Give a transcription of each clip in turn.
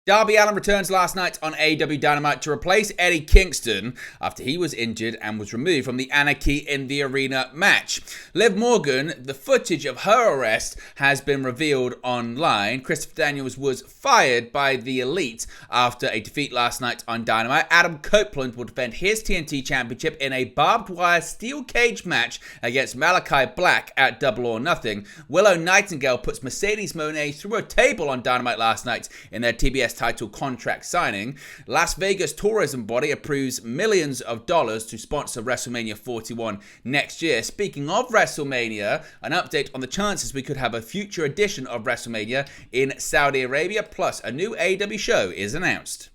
Darby Allin returns last night on AEW Dynamite to replace Eddie Kingston after he was injured and was removed from the Anarchy in the Arena match. Liv Morgan, the footage of her arrest has been revealed online. Christopher Daniels was fired by the Elite after a defeat last night on Dynamite. Adam Copeland will defend his TNT Championship in a barbed wire steel cage match against Malachi Black at Double or Nothing. Willow Nightingale puts Mercedes Monae through a table on Dynamite last night in their TBS title contract signing. Las Vegas tourism body approves millions of dollars to sponsor WrestleMania 41 next year. Speaking of WrestleMania, an update on the chances we could have a future edition of WrestleMania in Saudi Arabia, plus a new AEW show is announced.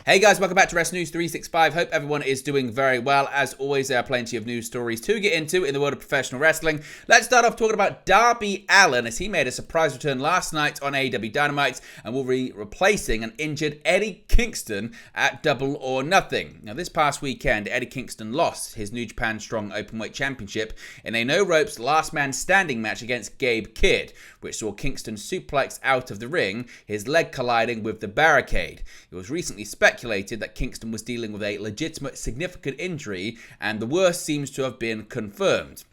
Hey guys, welcome back to Wrestling News 365. Hope everyone is doing very well. As always, there are plenty of news stories to get into in the world of professional wrestling. Let's start off talking about Darby Allin, as he made a surprise return last night on AEW Dynamite and will be replacing an injured Eddie Kingston at Double or Nothing. Now, this past weekend, Eddie Kingston lost his New Japan Strong Openweight Championship in a no-ropes last man standing match against Gabe Kidd, which saw Kingston suplex out of the ring, his leg colliding with the barricade. It was recently speculated that Kingston was dealing with a legitimate significant injury, and the worst seems to have been confirmed.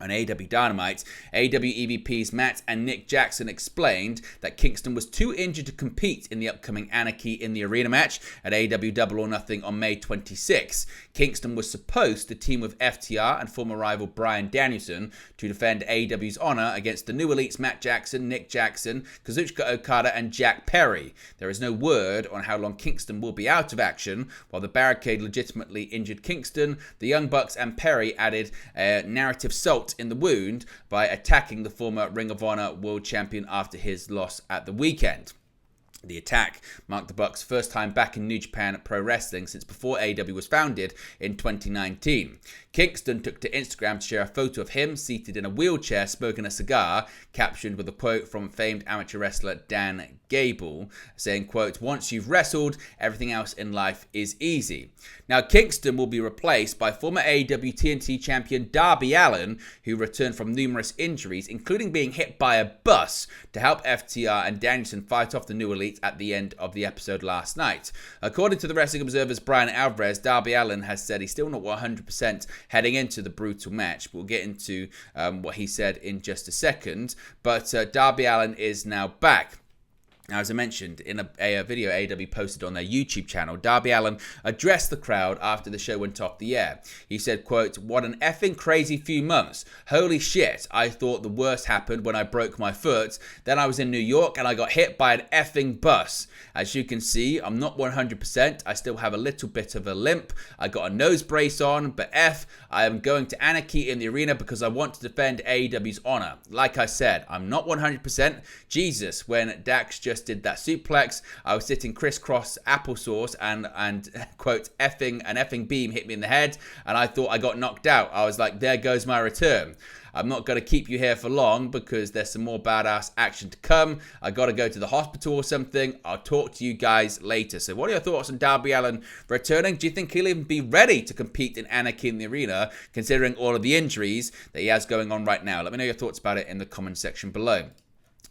On AEW Dynamite, AEW EVPs Matt and Nick Jackson explained that Kingston was too injured to compete in the upcoming Anarchy in the Arena match at AEW Double or Nothing on May 26. Kingston was supposed to team with FTR and former rival Bryan Danielson to defend AEW's honor against the new elites Matt Jackson, Nick Jackson, Kazuchika Okada, and Jack Perry. There is no word on how long Kingston will be out of action. While the barricade legitimately injured Kingston, the Young Bucks and Perry added narrative salt in the wound by attacking the former Ring of Honor World Champion after his loss at the weekend. The attack marked the Bucks' first time back in New Japan Pro Wrestling since before AEW was founded in 2019. Kingston took to Instagram to share a photo of him seated in a wheelchair smoking a cigar, captioned with a quote from famed amateur wrestler Dan Gable, saying, quote, "Once you've wrestled, everything else in life is easy." Now, Kingston will be replaced by former AEW TNT champion Darby Allin, who returned from numerous injuries, including being hit by a bus, to help FTR and Danielson fight off the New Elite at the end of the episode last night. According to the Wrestling Observer's Brian Alvarez, Darby Allin has said he's still not 100% heading into the brutal match. We'll get into what he said in just a second, but Darby Allin is now back. Now, as I mentioned, in a video AEW posted on their YouTube channel, Darby Allin addressed the crowd after the show went off the air. He said, quote, "What an effing crazy few months. Holy shit, I thought the worst happened when I broke my foot. Then I was in New York and I got hit by an effing bus. As you can see, I'm not 100%. I still have a little bit of a limp. I got a nose brace on, but I am going to Anarchy in the Arena because I want to defend AEW's honor. Like I said, I'm not 100%. Jesus, when Dax just did that suplex, I was sitting crisscross applesauce and quote, an effing beam hit me in the head and I thought I got knocked out. I was like, there goes my return. I'm not going to keep you here for long because there's some more badass action to come. I got to go to the hospital or something. I'll talk to you guys later." So what are your thoughts on Darby Allin returning? Do you think he'll even be ready to compete in Anarchy in the Arena, considering all of the injuries that he has going on right now? Let me know your thoughts about it in the comment section below.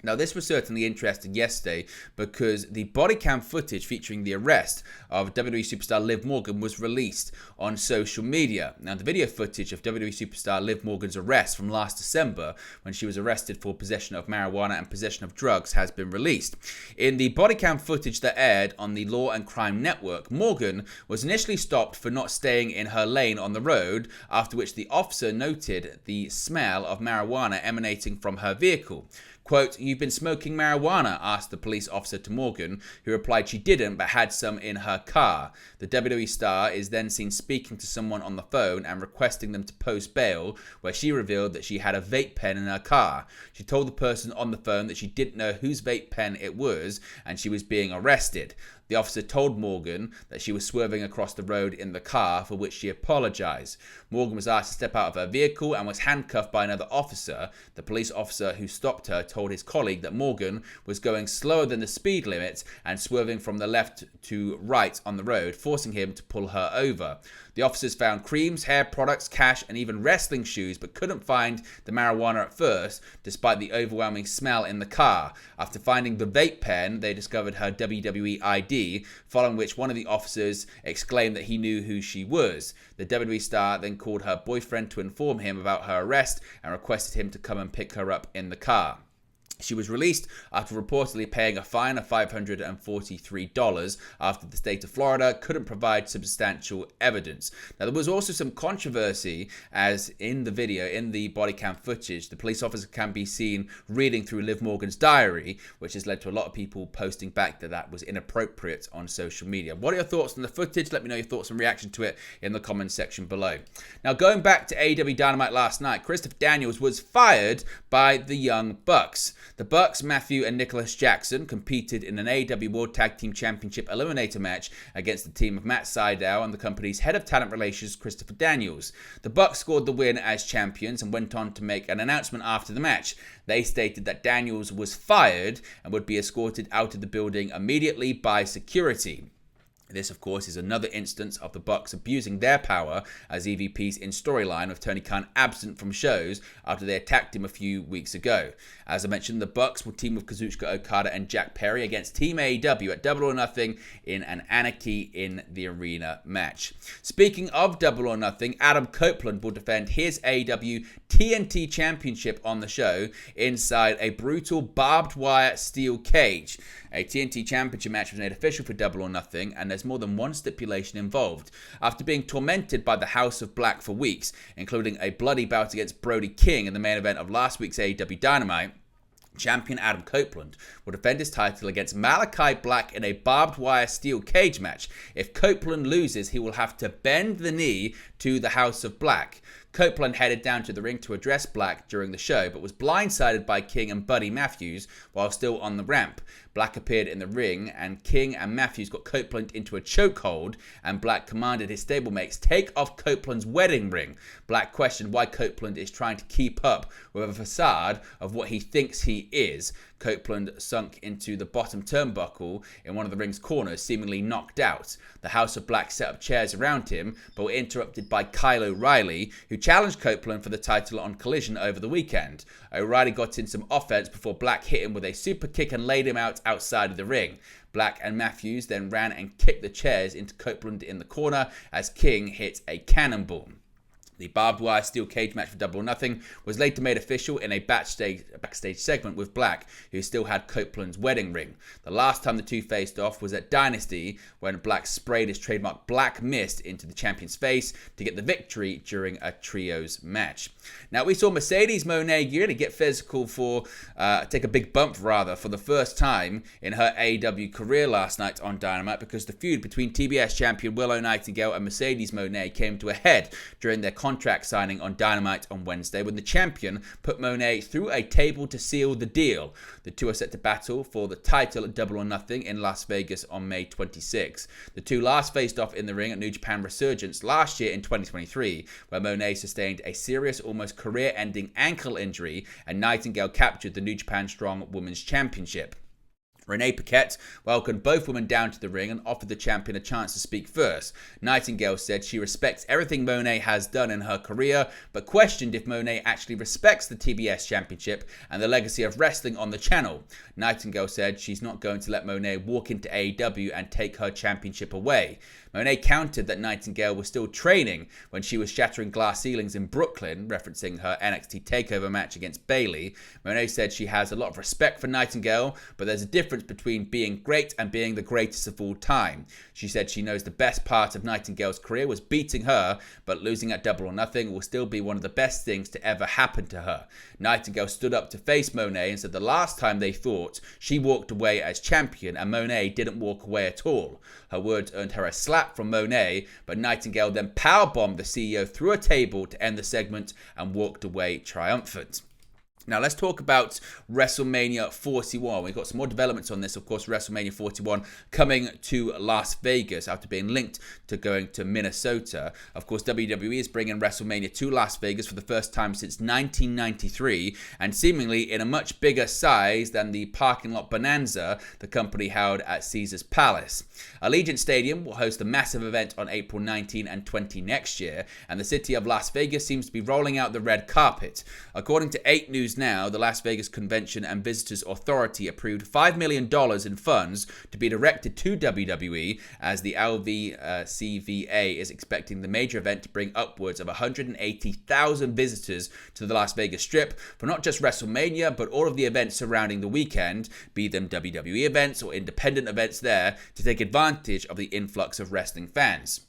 Now, this was certainly interesting yesterday because the body cam footage featuring the arrest of WWE superstar Liv Morgan was released on social media. Now, the video footage of WWE superstar Liv Morgan's arrest from last December, when she was arrested for possession of marijuana and possession of drugs, has been released. In the body cam footage that aired on the Law and Crime Network, Morgan was initially stopped for not staying in her lane on the road, after which the officer noted the smell of marijuana emanating from her vehicle. Quote, "You've been smoking marijuana?" asked the police officer to Morgan, who replied she didn't but had some in her car. The WWE star is then seen speaking to someone on the phone and requesting them to post bail, where she revealed that she had a vape pen in her car. She told the person on the phone that she didn't know whose vape pen it was and she was being arrested. The officer told Morgan that she was swerving across the road in the car, for which she apologized. Morgan was asked to step out of her vehicle and was handcuffed by another officer. The police officer who stopped her told his colleague that Morgan was going slower than the speed limit and swerving from the left to right on the road, forcing him to pull her over. The officers found creams, hair products, cash, and even wrestling shoes, but couldn't find the marijuana at first, despite the overwhelming smell in the car. After finding the vape pen, they discovered her WWE ID, following which one of the officers exclaimed that he knew who she was. The WWE star then called her boyfriend to inform him about her arrest and requested him to come and pick her up in the car. She was released after reportedly paying a fine of $543 after the state of Florida couldn't provide substantial evidence. Now, there was also some controversy, as in the video, in the body cam footage, the police officer can be seen reading through Liv Morgan's diary, which has led to a lot of people posting back that that was inappropriate on social media. What are your thoughts on the footage? Let me know your thoughts and reaction to it in the comments section below. Now, going back to AEW Dynamite last night, Christopher Daniels was fired by the Young Bucks. The Bucks, Matthew and Nicholas Jackson, competed in an AEW World Tag Team Championship Eliminator match against the team of Matt Sydal and the company's head of talent relations, Christopher Daniels. The Bucks scored the win as champions and went on to make an announcement after the match. They stated that Daniels was fired and would be escorted out of the building immediately by security. This, of course, is another instance of the Bucks abusing their power as EVPs in storyline, with Tony Khan absent from shows after they attacked him a few weeks ago. As I mentioned, the Bucks will team with Kazuchika Okada and Jack Perry against Team AEW at Double or Nothing in an Anarchy in the Arena match. Speaking of Double or Nothing, Adam Copeland will defend his AEW TNT Championship on the show inside a brutal barbed wire steel cage. A TNT Championship match was made official for Double or Nothing, and there's more than one stipulation involved. After being tormented by the House of Black for weeks, including a bloody bout against Brody King in the main event of last week's AEW Dynamite, champion Adam Copeland will defend his title against Malachi Black in a barbed wire steel cage match. If Copeland loses, he will have to bend the knee to the House of Black. Copeland headed down to the ring to address Black during the show, but was blindsided by King and Buddy Matthews while still on the ramp. Black appeared in the ring, and King and Matthews got Copeland into a chokehold, and Black commanded his stablemates take off Copeland's wedding ring. Black questioned why Copeland is trying to keep up with a facade of what he thinks he is. Copeland sunk into the bottom turnbuckle in one of the ring's corners, seemingly knocked out. The House of Black set up chairs around him, but were interrupted by Kyle O'Reilly, who challenged Copeland for the title on Collision over the weekend. O'Reilly got in some offense before Black hit him with a super kick and laid him out outside of the ring. Black and Matthews then ran and kicked the chairs into Copeland in the corner as King hit a cannonball. The barbed wire steel cage match for Double or Nothing was later made official in a backstage segment with Black, who still had Copeland's wedding ring. The last time the two faced off was at Dynasty, when Black sprayed his trademark Black Mist into the champion's face to get the victory during a trios match. Now, we saw Mercedes Monae really get physical take a big bump for the first time in her AEW career last night on Dynamite, because the feud between TBS champion Willow, Nightingale and Mercedes Monae came to a head during their contract signing on Dynamite on Wednesday, when the champion put Monae through a table to seal the deal. The two are set to battle for the title at Double or Nothing in Las Vegas on May 26. The two last faced off in the ring at New Japan Resurgence last year in 2023, where Monae sustained a serious, almost career-ending ankle injury, and Nightingale captured the New Japan Strong Women's Championship. Renee Paquette welcomed both women down to the ring and offered the champion a chance to speak first. Nightingale said she respects everything Monae has done in her career, but questioned if Monae actually respects the TBS championship and the legacy of wrestling on the channel. Nightingale said she's not going to let Monae walk into AEW and take her championship away. Monae countered that Nightingale was still training when she was shattering glass ceilings in Brooklyn, referencing her NXT TakeOver match against Bayley. Monae said she has a lot of respect for Nightingale, but there's a difference between being great and being the greatest of all time. She said she knows the best part of Nightingale's career was beating her, but losing at Double or Nothing will still be one of the best things to ever happen to her. Nightingale stood up to face Monae and said the last time they fought, she walked away as champion and Monae didn't walk away at all. Her words earned her a slap from Monae, but Nightingale then powerbombed the CEO through a table to end the segment and walked away triumphant. Now, let's talk about WrestleMania 41. We've got some more developments on this. Of course, WrestleMania 41 coming to Las Vegas after being linked to going to Minnesota. Of course, WWE is bringing WrestleMania to Las Vegas for the first time since 1993, and seemingly in a much bigger size than the parking lot bonanza the company held at Caesars Palace. Allegiant Stadium will host a massive event on April 19 and 20 next year, and the city of Las Vegas seems to be rolling out the red carpet. According to 8 News Now, the Las Vegas Convention and Visitors Authority approved $5 million in funds to be directed to WWE, as the LVCVA is expecting the major event to bring upwards of 180,000 visitors to the Las Vegas Strip for not just WrestleMania, but all of the events surrounding the weekend, be them WWE events or independent events there, to take advantage of the influx of wrestling fans.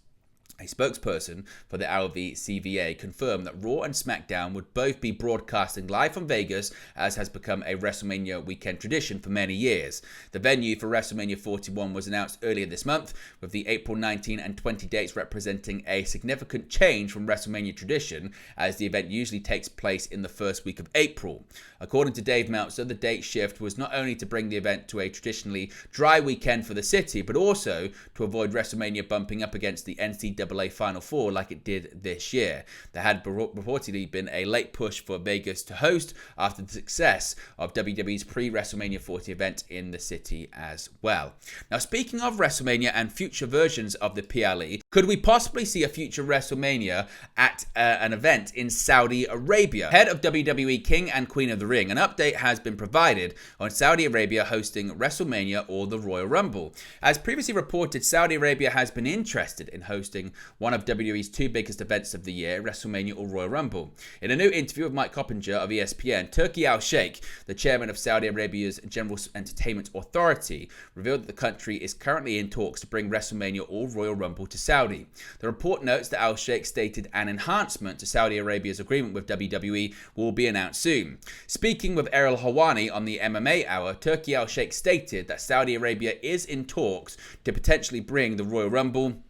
A spokesperson for the LVCVA confirmed that Raw and SmackDown would both be broadcasting live from Vegas, as has become a WrestleMania weekend tradition for many years. The venue for WrestleMania 41 was announced earlier this month, with the April 19 and 20 dates representing a significant change from WrestleMania tradition, as the event usually takes place in the first week of April. According to Dave Meltzer, the date shift was not only to bring the event to a traditionally dry weekend for the city, but also to avoid WrestleMania bumping up against the NCAA Final Four like it did this year. There had reportedly been a late push for Vegas to host after the success of WWE's pre-WrestleMania 40 event in the city as well. Now, speaking of WrestleMania and future versions of the PLE, could we possibly see a future WrestleMania at an event in Saudi Arabia? Head of WWE King and Queen of the Ring, an update has been provided on Saudi Arabia hosting WrestleMania or the Royal Rumble. As previously reported, Saudi Arabia has been interested in hosting one of WWE's 2 biggest events of the year, WrestleMania or Royal Rumble. In a new interview with Mike Coppinger of ESPN, Turki Al-Sheikh, the chairman of Saudi Arabia's General Entertainment Authority, revealed that the country is currently in talks to bring WrestleMania or Royal Rumble to Saudi. The report notes that Al-Sheikh stated an enhancement to Saudi Arabia's agreement with WWE will be announced soon. Speaking with Errol Hawani on the MMA Hour, Turki Al-Sheikh stated that Saudi Arabia is in talks to potentially bring the Royal Rumble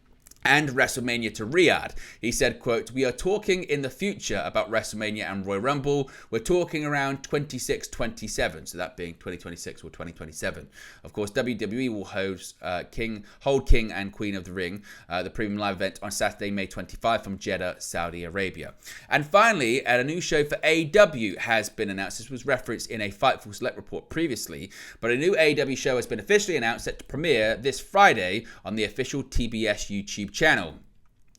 and WrestleMania to Riyadh. He said, quote, "We are talking in the future about WrestleMania and Royal Rumble. We're talking around 26-27, so that being 2026 or 2027. Of course, WWE will host King and Queen of the Ring, the premium live event on Saturday, May 25 from Jeddah, Saudi Arabia. And finally, a new show for AEW has been announced. This was referenced in a Fightful Select report previously, but a new AEW show has been officially announced, set to premiere this Friday on the official TBS YouTube channel.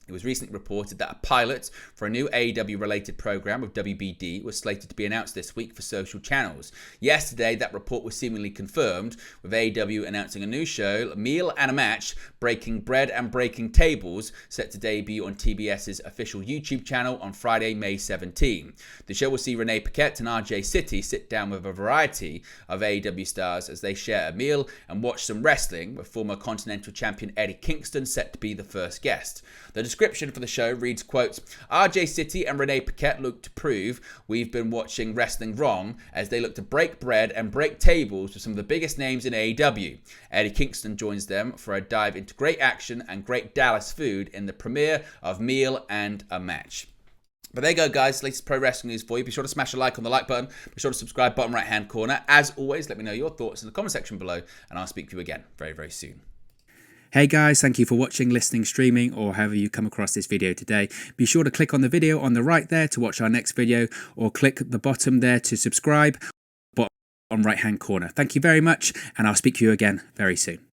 It was recently reported that a pilot for a new AEW-related program with WBD was slated to be announced this week for social channels. Yesterday, that report was seemingly confirmed, with AEW announcing a new show, Meal and a Match, Breaking Bread and Breaking Tables, set to debut on TBS's official YouTube channel on Friday, May 17. The show will see Renee Paquette and RJ City sit down with a variety of AEW stars as they share a meal and watch some wrestling, with former Continental Champion Eddie Kingston set to be the first guest. The description for the show reads, quote, "RJ City and Renee Paquette look to prove we've been watching wrestling wrong as they look to break bread and break tables with some of the biggest names in AEW. Eddie Kingston joins them for a dive into great action and great Dallas food in the premiere of Meal and a Match." But there you go, guys. Latest pro wrestling news for you. Be sure to smash a like on the like button. Be sure to subscribe, bottom right hand corner. As always, let me know your thoughts in the comment section below, and I'll speak to you again very, very soon. Hey guys, thank you for watching, listening, streaming, or however you come across this video today. Be sure to click on the video on the right there to watch our next video, or click the bottom there to subscribe, bottom right hand corner. Thank you very much, and I'll speak to you again very soon.